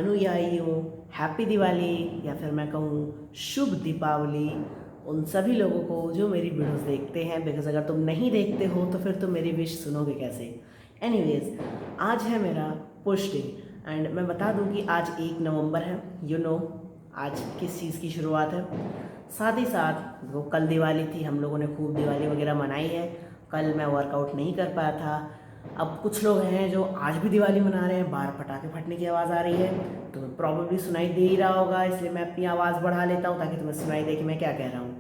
अनुयायियों हैप्पी दिवाली, या फिर मैं कहूँ शुभ दीपावली उन सभी लोगों को जो मेरी वीडियोस देखते हैं। बिकॉज अगर तुम नहीं देखते हो तो फिर तुम मेरी विश सुनोगे कैसे। एनीवेज, आज है मेरा पुश डे एंड मैं बता दूं कि आज 1 नवंबर है। आज किस चीज़ की शुरुआत है। साथ ही साथ वो कल दिवाली थी, हम लोगों ने खूब दिवाली वगैरह मनाई है। कल मैं वर्कआउट नहीं कर पाया था। अब कुछ लोग हैं जो आज भी दिवाली मना रहे हैं, बाहर पटाखे फटने की आवाज़ आ रही है, तुम्हें प्रॉब्लली सुनाई दे ही रहा होगा, इसलिए मैं अपनी आवाज़ बढ़ा लेता हूँ ताकि तुम्हें सुनाई दे कि मैं क्या कह रहा हूँ।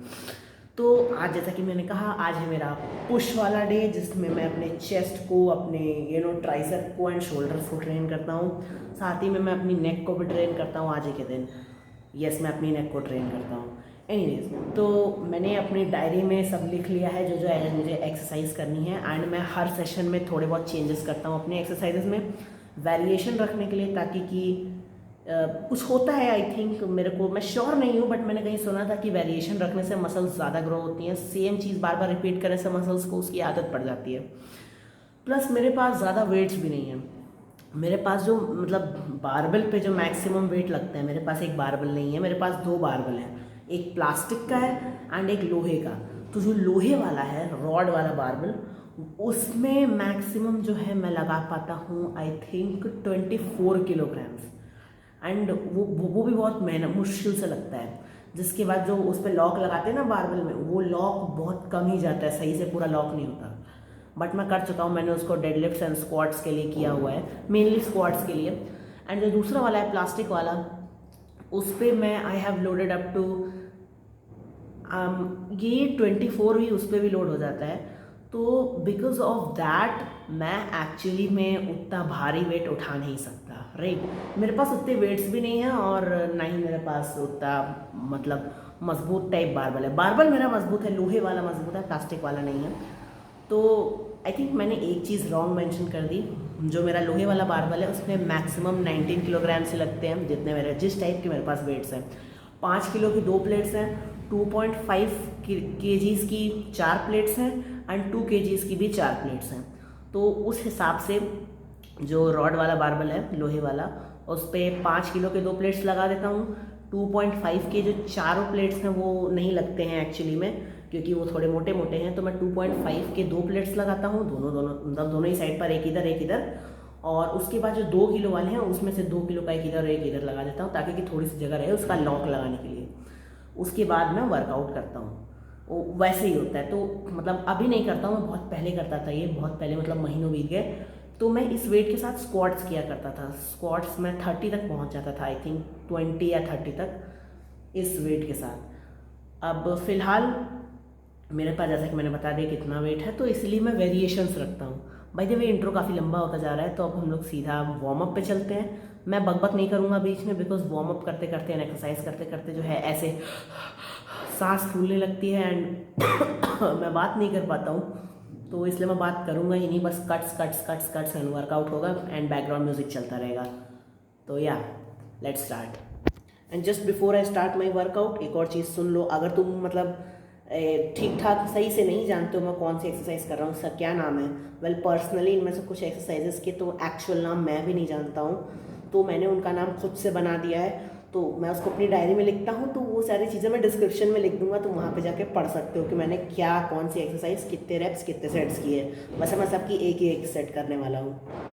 तो आज जैसा कि मैंने कहा, आज है मेरा पुश वाला डे जिसमें मैं अपने चेस्ट को, अपने ट्राइसेप को एंड शोल्डर्स को ट्रेन करता हूँ। साथ ही में मैं अपनी नेक को भी ट्रेन करता हूँ आज ही के दिन। यस, मैं अपनी नेक को ट्रेन करता हूँ। एनीवेज, तो मैंने अपनी डायरी में सब लिख लिया है जो जो मुझे एक्सरसाइज करनी है एंड मैं हर सेशन में थोड़े बहुत चेंजेस करता हूँ अपने एक्सरसाइजेज में, वेरिएशन रखने के लिए, ताकि कि कुछ होता है आई थिंक, मेरे को मैं श्योर नहीं हूँ, बट मैंने कहीं सुना था कि वेरिएशन रखने से मसल्स ज़्यादा ग्रो होती हैं। सेम चीज़ बार बार रिपीट करने से मसल्स को उसकी आदत पड़ जाती है। प्लस मेरे पास ज़्यादा वेट्स भी नहीं है। मेरे पास जो मतलब बारबल पे जो मैक्सिमम वेट लगता है, मेरे पास एक बारबल नहीं है, मेरे पास 2 बारबल हैं। एक प्लास्टिक का है एंड एक लोहे का। तो जो लोहे वाला है, रॉड वाला बारबल, उसमें मैक्सिमम जो है मैं लगा पाता हूँ आई थिंक 24 किलोग्राम्स। एंड वो भी बहुत मेहनत मुश्किल से लगता है। जिसके बाद जो उस पर लॉक लगाते हैं ना बारबल में, वो लॉक बहुत कम ही जाता है, सही से पूरा लॉक नहीं होता। बट मैं कर चुका हूँ, मैंने उसको डेडलिफ्ट्स एंड स्क्वाट्स के लिए किया हुआ है, मेनली स्क्वाट्स के लिए। एंड जो दूसरा वाला है प्लास्टिक वाला, उस पर मैं I have loaded up to ये 24 भी उस पर भी लोड हो जाता है। तो बिकॉज ऑफ दैट मैं एक्चुअली में उतना भारी वेट उठा नहीं सकता, राइट। मेरे पास उतने वेट्स भी नहीं है और ना ही मेरे पास उतना मतलब मजबूत टाइप बारबल है। बारबल मेरा मजबूत है, लोहे वाला मजबूत है, प्लास्टिक वाला नहीं है। तो आई थिंक मैंने एक चीज़ रॉन्ग मेंशन कर दी। जो मेरा लोहे वाला बारबल है उसमें मैक्सिमम 19 किलोग्राम से लगते हैं, जितने मेरे जिस टाइप के मेरे पास वेट्स हैं। 5 किलो की 2 प्लेट्स हैं, 2.5 केजीज़ की 4 प्लेट्स हैं एंड 2 केजीज़ की भी 4 प्लेट्स हैं। तो उस हिसाब से जो रॉड वाला बारबल है लोहे वाला, उस पर 5 किलो के 2 प्लेट्स लगा देता हूँ। 2.5 के जो चारों प्लेट्स हैं वो नहीं लगते हैं एक्चुअली में, क्योंकि वो थोड़े मोटे मोटे हैं। तो मैं 2.5 के 2 प्लेट्स लगाता हूँ, दोनों दोनों मतलब दोनों ही साइड पर, एक इधर एक इधर। और उसके बाद जो 2 किलो वाले हैं उसमें से 2 किलो का एक इधर एक इधर लगा देता हूँ, ताकि कि थोड़ी सी जगह रहे उसका लॉक लगाने के लिए। उसके बाद मैं वर्कआउट करता हूँ। वो वैसे ही होता है। तो मतलब अभी नहीं करता हूँ, मैं बहुत पहले करता था, ये बहुत पहले मतलब महीनों बीत गए। तो मैं इस वेट के साथ स्क्वाट्स किया करता था। स्क्वाट्स मैं 30 तक पहुँच जाता था, आई थिंक 20 या 30 तक इस वेट के साथ। अब फ़िलहाल मेरे पास, जैसा कि मैंने बता दिया कितना वेट है, तो इसलिए मैं वेरिएशंस रखता हूँ। बाय द वे, इंट्रो काफ़ी लंबा होता जा रहा है, तो अब हम लोग सीधा वार्म अप पे चलते हैं। मैं बकबक नहीं करूँगा बीच में, बिकॉज वार्म अप करते करते एंड एक्सरसाइज करते करते जो है ऐसे सांस फूलने लगती है एंड मैं बात नहीं कर पाता हूँ। तो इसलिए मैं बात करूँगा ही नहीं, बस cuts cuts cuts cuts and workout होगा एंड बैकग्राउंड म्यूजिक चलता रहेगा। तो या, let's start. And just before I start my workout, एक और चीज़ सुन लो। अगर तुम मतलब ठीक ठाक सही से नहीं जानते हो मैं कौन सी एक्सरसाइज कर रहा हूँ, उसका क्या नाम है, वेल पर्सनली इनमें से कुछ एक्सरसाइजेस के तो एक्चुअल नाम मैं भी नहीं जानता हूँ, तो मैंने उनका नाम खुद से बना दिया है। तो मैं उसको अपनी डायरी में लिखता हूँ, तो वो सारी चीज़ें मैं डिस्क्रिप्शन में लिख दूंगा, तो वहाँ पे जाके पढ़ सकते हो कि मैंने क्या, कौन सी एक्सरसाइज, कितने रेप्स, कितने सेट्स किए। वैसे मैं सबकी एक ही एक सेट करने वाला हूँ।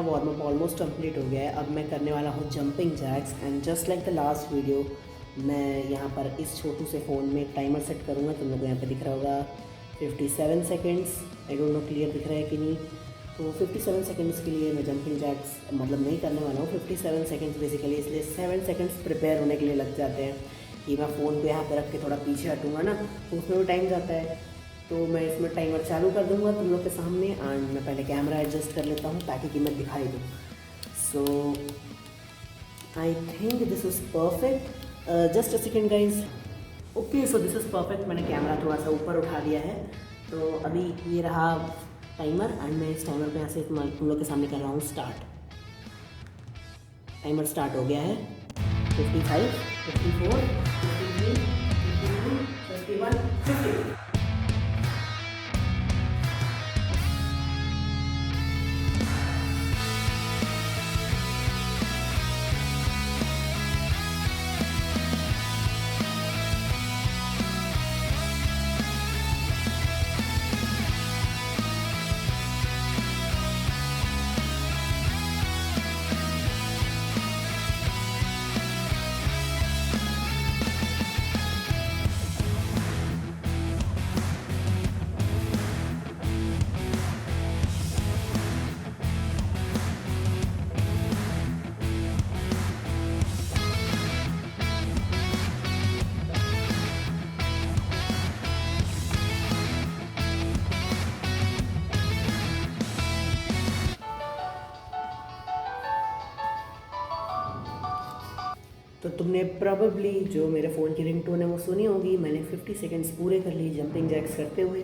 वार्म अप ऑलमोस्ट कंप्लीट हो गया है। अब मैं करने वाला हूँ jumping jacks and just like the last video मैं यहाँ पर इस छोटू से फ़ोन में टाइमर सेट करूँगा। तुम लोग को यहाँ पे दिख रहा होगा 57 seconds. I don't know clear दिख रहा है कि नहीं। तो 57 सेकेंड्स के लिए मैं जंपिंग जैक्स मतलब नहीं करने वाला हूँ। 57 सेकेंड्स बेसिकली इसलिए 7 सेकेंड्स प्रिपेयर होने के लिए लग जाते हैं कि मैं फ़ोन को यहाँ पर रख के थोड़ा पीछे हटूँगा ना, तो उसमें भी टाइम जाता है। तो मैं इसमें टाइमर चालू कर दूंगा तुम लोग के सामने एंड मैं पहले कैमरा एडजस्ट कर लेता हूँ ताकि कि मैं दिखाई दूँ। So I think this is perfect. Just a second guys. Okay, so this is perfect. मैंने कैमरा थोड़ा सा ऊपर उठा दिया है। तो अभी ये रहा टाइमर एंड मैं इस टाइमर पे यहाँ से तुम लोग के सामने कर रहा हूँ स्टार्ट। टाइमर स्टार्ट हो गया है। 55, 54, 53, 52, 51, 50। तो तुमने प्रॉबेबली जो मेरे फ़ोन की रिंगटोन है वो सुनी होगी। मैंने 50 सेकेंड्स पूरे कर लिए जंपिंग जैक्स करते हुए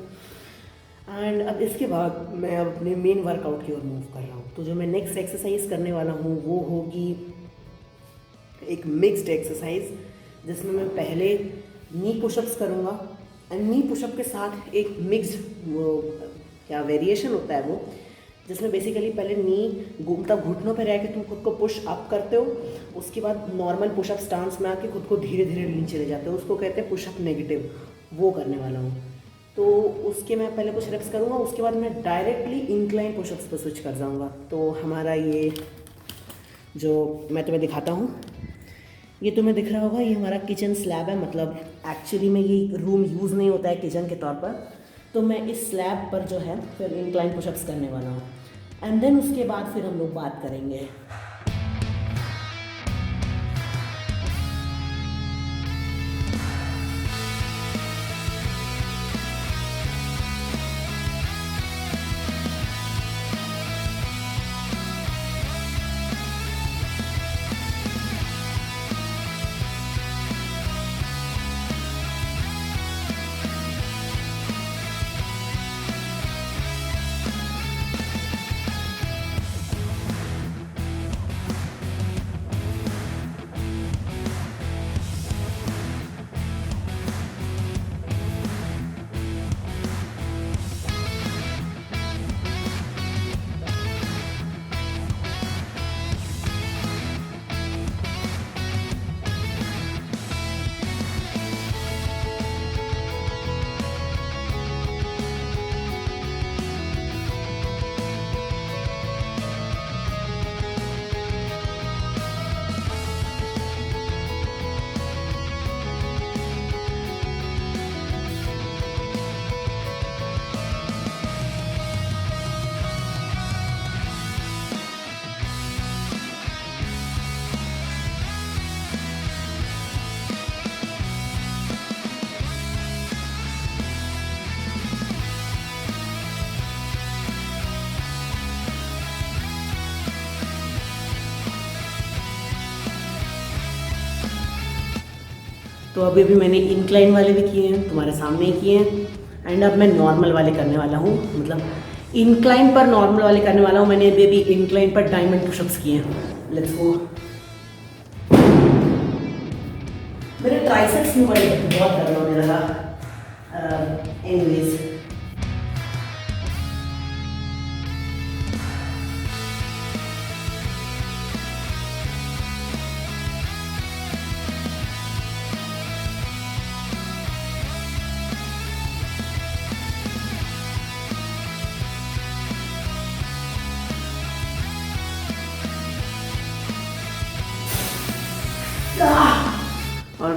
एंड अब इसके बाद मैं अब अपने मेन वर्कआउट की ओर मूव कर रहा हूँ। तो जो मैं नेक्स्ट एक्सरसाइज करने वाला हूँ वो होगी एक मिक्स्ड एक्सरसाइज जिसमें मैं पहले नी पुशअप्स करूँगा एंड नी पुशअप के साथ एक मिक्स्ड वो क्या वेरिएशन होता है वो, जिसमें बेसिकली पहले नी घूमता घुटनों पे रह के तुम खुद को पुश अप करते हो, उसके बाद नॉर्मल पुशअप स्टांस में आके खुद को धीरे धीरे नीचे ले जाते हो, उसको कहते हैं पुशअप नेगेटिव। वो करने वाला हूँ। तो उसके मैं पहले कुछ रेप्स करूँगा, उसके बाद मैं डायरेक्टली इंक्लाइन पुशअप्स पर स्विच कर जाऊँगा। तो हमारा ये जो मैं तुम्हें दिखाता हूँ, ये तुम्हें दिख रहा होगा, ये हमारा किचन स्लैब है। मतलब एक्चुअली में ये रूम यूज़ नहीं होता है किचन के तौर पर। तो मैं इस स्लैब पर जो है फिर इंक्लाइन पुशअप्स करने वाला हूँ एंड देन उसके बाद फिर हम लोग बात करेंगे। तो अभी भी मैंने इंक्लाइन वाले भी किए हैं, तुम्हारे सामने ही किए हैं एंड अब मैं नॉर्मल वाले करने वाला हूँ। मतलब इंक्लाइन पर नॉर्मल वाले करने वाला हूँ। मैंने अभी इंक्लाइन पर डायमंड पुशअप्स किए हैं। Let's go. मेरे ट्राइसेप्स में बहुत दर्द होने लगा। Anyways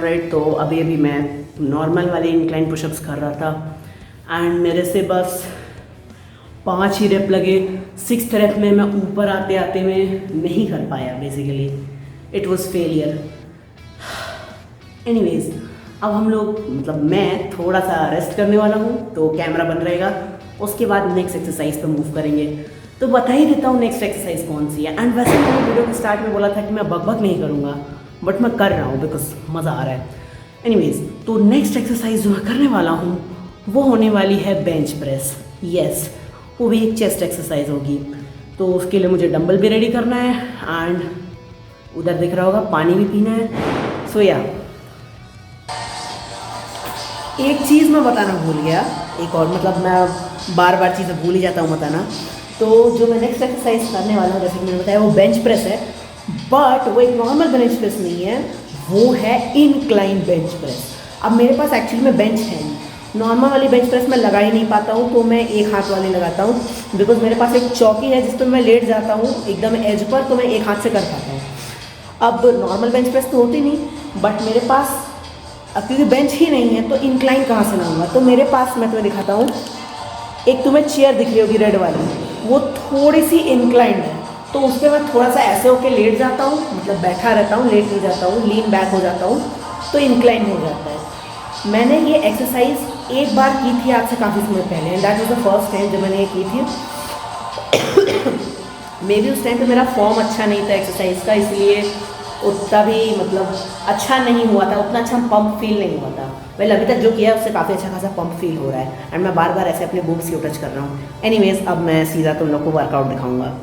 right. तो अभी अभी मैं नॉर्मल वाले इंक्लाइन पुशअप्स कर रहा था एंड मेरे से बस 5 ही रेप लगे। 6th रेप में मैं ऊपर आते आते मैं नहीं कर पाया, basically it was failure. Anyways, अब हम लोग मतलब मैं थोड़ा सा रेस्ट करने वाला हूँ, तो कैमरा बंद रहेगा। उसके बाद नेक्स्ट एक्सरसाइज पे मूव करेंगे। तो बता ही देता हूँ नेक्स्ट एक्सरसाइज कौन सी है। एंड वैसे मैंने वीडियो के स्टार्ट में बोला था कि मैं बकबक नहीं करूँगा, बट मैं कर रहा हूँ बिकॉज मज़ा आ रहा है। एनीवेज, तो नेक्स्ट एक्सरसाइज जो मैं करने वाला हूँ वो होने वाली है बेंच प्रेस। यस, वो भी एक चेस्ट एक्सरसाइज होगी। तो उसके लिए मुझे डंबल भी रेडी करना है एंड उधर दिख रहा होगा पानी भी पीना है। सो या, एक चीज़ मैं बताना भूल गया, एक और, मतलब मैं बार बार चीज़ें भूल ही जाता हूँ बताना। तो जो मैं नेक्स्ट एक्सरसाइज करने वाला हूँ, जैसे कि मैंने बताया, वो बेंच प्रेस है, बट वो एक नॉर्मल बेंच प्रेस नहीं है, वो है इंक्लाइन बेंच प्रेस। अब मेरे पास एक्चुअली में बेंच है नहीं, नॉर्मल वाली बेंच प्रेस मैं लगा ही नहीं पाता हूँ, तो मैं एक हाथ वाली लगाता हूँ बिकॉज मेरे पास एक चौकी है जिस पर मैं लेट जाता हूँ एकदम एज पर, तो मैं एक हाथ से कर पाता हूँ। अब नॉर्मल बेंच प्रेस तो होती नहीं, बट मेरे पास अब क्योंकि बेंच ही नहीं है तो इंक्लाइन कहाँ से लाऊंगा। तो मेरे पास, मैं तुम्हें दिखाता हूँ, एक तुम्हें चेयर दिख रही होगी रेड वाली, वो थोड़ी सी इंक्लाइंड है, तो उस पर मैं थोड़ा सा ऐसे होके लेट जाता हूँ, मतलब बैठा रहता हूँ, लेट नहीं जाता हूँ, लीन बैक हो जाता हूँ, तो इंक्लाइन हो जाता है। मैंने ये एक्सरसाइज एक बार की थी आज से काफ़ी समय पहले, and that was the first time जब मैंने ये की थी। मे बी उस टाइम पे मेरा फॉर्म अच्छा नहीं था एक्सरसाइज का, इसलिए उतना भी मतलब अच्छा नहीं हुआ था, उतना अच्छा पंप फील नहीं हुआ था। वेल, अभी तक जो किया है उससे काफ़ी अच्छा खासा पंप फील हो रहा है एंड मैं बार बार ऐसे अपने बूट्स को टच कर रहा हूँ। एनीवेज, अब मैं सीधा तुम लोग को वर्कआउट दिखाऊंगा।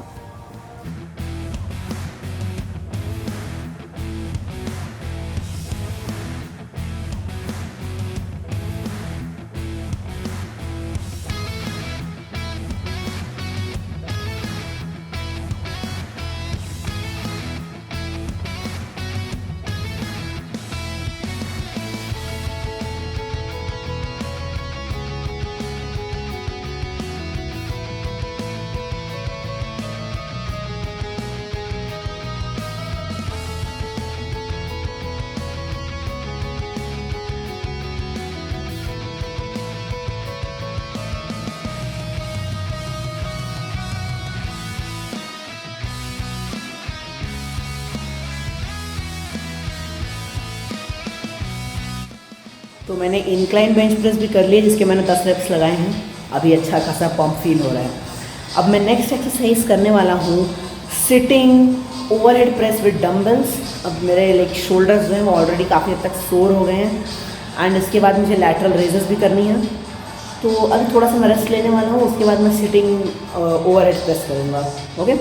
तो मैंने इंक्लाइन बेंच प्रेस भी कर लिया जिसके मैंने 10 रेप्स लगाए हैं। अभी अच्छा खासा पंप फील हो रहा है। अब मैं नेक्स्ट एक्सरसाइज करने वाला हूँ sitting overhead press with dumbbells. अब मेरे लाइक शोल्डर्स जो हैं वो ऑलरेडी काफ़ी हद तक सोर हो गए हैं एंड इसके बाद मुझे लैटरल रेजेस भी करनी है। तो अभी थोड़ा सा मैं रेस्ट लेने वाला हूँ, उसके बाद मैं सिटिंग ओवरहेड प्रेस करूँगा। Okay,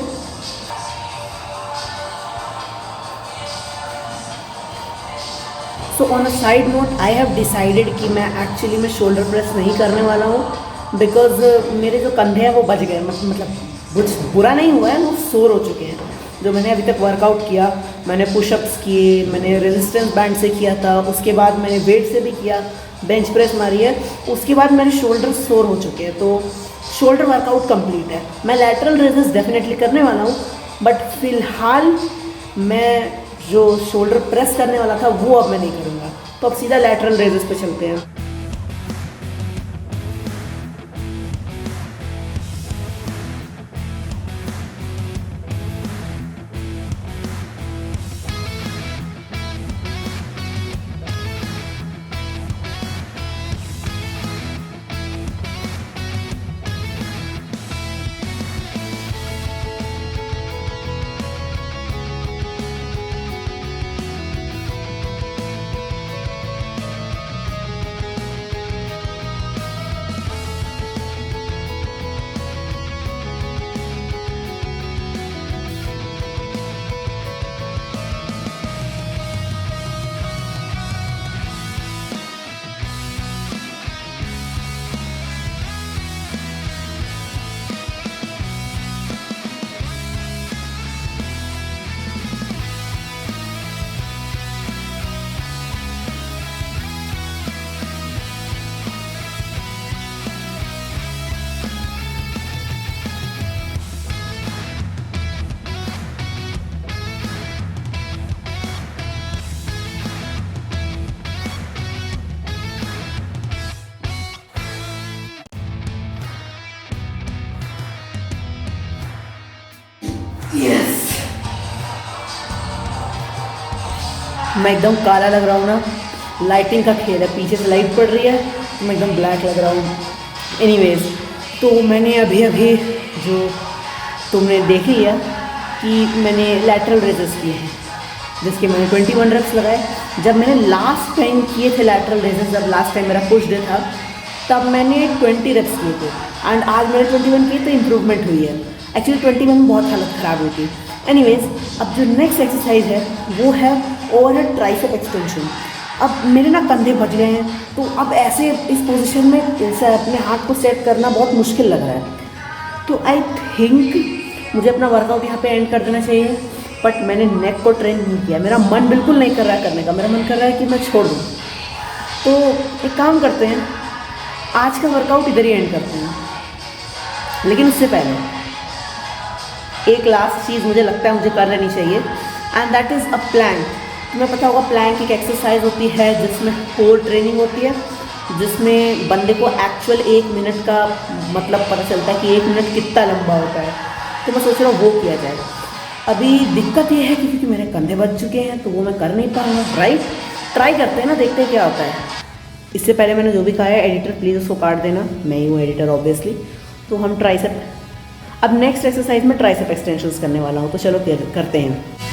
so on a side note I have decided कि मैं एक्चुअली में शोल्डर प्रेस नहीं करने वाला हूँ बिकॉज मेरे जो कंधे हैं वो बच गए, मतलब कुछ बुरा नहीं हुआ है, वो सोर हो चुके हैं। जो मैंने अभी तक वर्कआउट किया, मैंने पुशअप्स किए, मैंने रेजिस्टेंस बैंड से किया था, उसके बाद मैंने वेट से भी किया, बेंच प्रेस मारी है, उसके बाद मेरे शोल्डर सोर हो चुके हैं। तो शोल्डर वर्कआउट कंप्लीट है। मैं लैटरल रेजेस डेफिनेटली करने वाला हूँ, बट फिलहाल मैं जो शोल्डर प्रेस करने वाला था वो अब मैं नहीं करूँगा। तो अब सीधा लैटरल रेजेस पे चलते हैं। मैं एकदम काला लग रहा हूँ ना, लाइटिंग का खेल है, पीछे से लाइट पड़ रही है तो मैं एकदम ब्लैक लग रहा हूँ। एनीवेज, तो मैंने अभी अभी जो तुमने देख लिया कि मैंने लैटरल रेजेस किए हैं, जिसके मैंने 21 रेप्स लगाए। जब मैंने लास्ट टाइम किए थे लैटरल रेजेस, जब लास्ट टाइम मेरा पुश डे था, तब मैंने 20 रेप्स किए थे एंड आज मैंने 21 किए तो इम्प्रूवमेंट हुई है। एक्चुअली 21 में बहुत हालत ख़राब हुई थी। एनीवेज, अब जो नेक्स्ट एक्सरसाइज है वो है ओवरहेड ट्राइसेप एक्सटेंशन। अब मेरे ना कंधे बच गए हैं, तो अब ऐसे इस पोजीशन में ऐसे अपने हाथ को सेट करना बहुत मुश्किल लग रहा है। तो आई थिंक मुझे अपना वर्कआउट यहाँ पे एंड कर देना चाहिए, बट मैंने नेक को ट्रेन नहीं किया। मेरा मन बिल्कुल नहीं कर रहा है करने का, मेरा मन कर रहा है कि मैं छोड़ दूँ। तो एक काम करते हैं, आज का वर्कआउट इधर ही एंड करते हैं। लेकिन उससे पहले एक लास्ट चीज़ मुझे लगता है मुझे कर लेनी चाहिए, and that is a plank. तुम्हें पता होगा प्लैंक एक एक्सरसाइज होती है जिसमें कोर ट्रेनिंग होती है, जिसमें बंदे को एक्चुअल 1 मिनट का मतलब पता चलता है कि 1 मिनट कितना लंबा होता है। तो मैं सोच रहा हूँ वो किया जाए। अभी दिक्कत ये है कि क्योंकि मेरे कंधे बच चुके हैं तो वो मैं कर नहीं पाऊँगा, राइट? ट्राई करते हैं ना, देखते हैं क्या होता है। इससे पहले मैंने जो भी कहा है, एडिटर प्लीज़ उसको काट देना, मैं ही हूँ एडिटर ऑब्वियसली। तो हम ट्राइसेप, अब नेक्स्ट एक्सरसाइज में ट्राइसेप एक्सटेंशंस करने वाला हूँ, तो चलो करते हैं।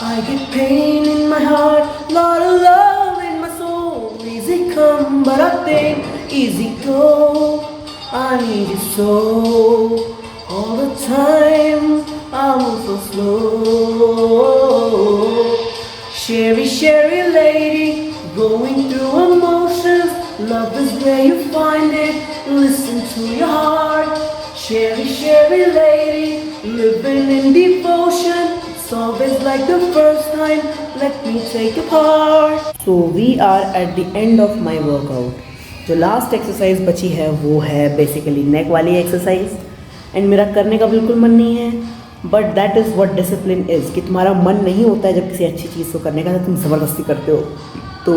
I get pain in my heart, lot of love in my soul. Easy come, but I think easy go. I need you so. All the time, I move so slow. Sherry, Sherry lady, going through emotions. Love is where you find it. Listen to your heart. Sherry, Sherry lady, living in devotion. It's always like the first time, let me take a part. So we are at the end of my workout. जो last exercise बची है वो है basically नेक वाली exercise, and मेरा करने का बिल्कुल मन नहीं है, but that is what discipline is, कि तुम्हारा मन नहीं होता है जब किसी अच्छी चीज़ को करने का, तो तुम ज़बरदस्ती करते हो। तो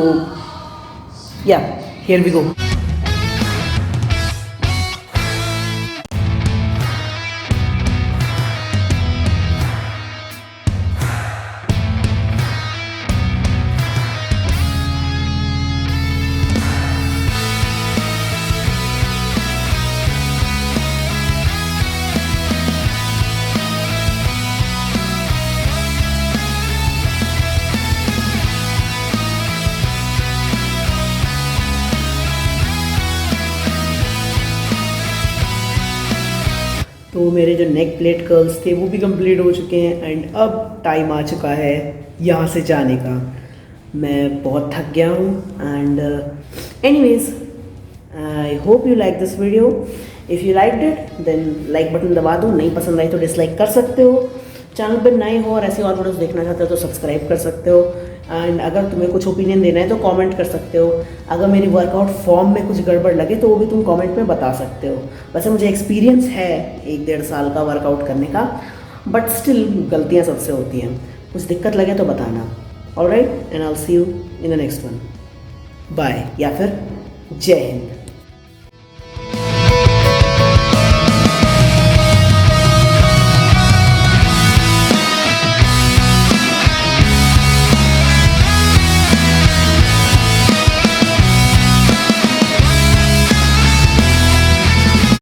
या हियर वी गो। तो मेरे जो नेक प्लेट कर्ल्स थे वो भी कंप्लीट हो चुके हैं, एंड अब टाइम आ चुका है यहाँ से जाने का। मैं बहुत थक गया हूँ, and anyways I hope you like this video. If you like it then like button दबा दो, नहीं पसंद आई तो डिसलाइक कर सकते हो। चैनल पर नए हो और ऐसे और वीडियोस देखना चाहते हो तो सब्सक्राइब कर सकते हो, एंड अगर तुम्हें कुछ ओपिनियन देना है तो कमेंट कर सकते हो। अगर मेरी वर्कआउट फॉर्म में कुछ गड़बड़ लगे तो वो भी तुम कमेंट में बता सकते हो। वैसे मुझे एक्सपीरियंस है 1-1.5 साल का वर्कआउट करने का, बट स्टिल गलतियाँ सबसे होती हैं। कुछ दिक्कत लगे तो बताना। Alright, and I will see you in the next one. Bye, या फिर जय हिंद।